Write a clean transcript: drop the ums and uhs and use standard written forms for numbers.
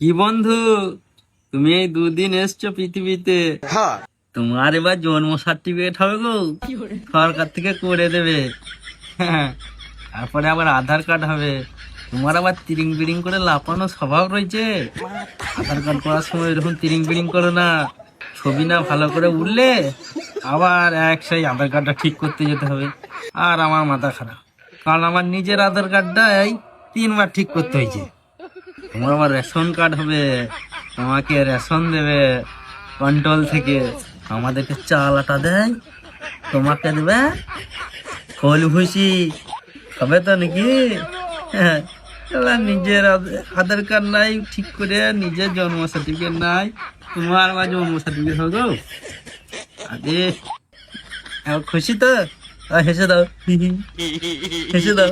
কি বন্ধু, তুমি এই দুদিন এসছো পৃথিবীতে। তোমার এবার জন্ম সার্টিফিকেট হবে গো, সরকার থেকে করে দেবে। হ্যাঁ, তারপরে আবার আধার কার্ড হবে। তোমার আবার তিরিং বিরিং করে লাপানো স্বভাব রয়েছে। আধার কার্ড করার সময় এরকম তিরিং বিরিং করো না। ছবি না ভালো করে উঠলে আবার সেই আধার কার্ডটা ঠিক করতে যেতে হবে। আর আমার মাথা খারাপ, কারণ আমার নিজের আধার কার্ডটা এই 3বার ঠিক করতে হয়েছে। তোমার আবার রেশন কার্ড হবে, তোমাকে রেশন দেবে কন্ট্রোল থেকে। আমাদেরকে চাল আটা দেয়, তোমাকে দেবে ফল ভুসি। হবে তো নাকি? হ্যাঁ, এবার নিজের আধার কার্ড নাই ঠিক করে, নিজের জন্ম সার্টিফিকেট নাই। তোমার আবার জন্ম সার্টিফিকেট হবে গো। আরে এখন খুশি তো? হেসে দাও, হেসে দাও।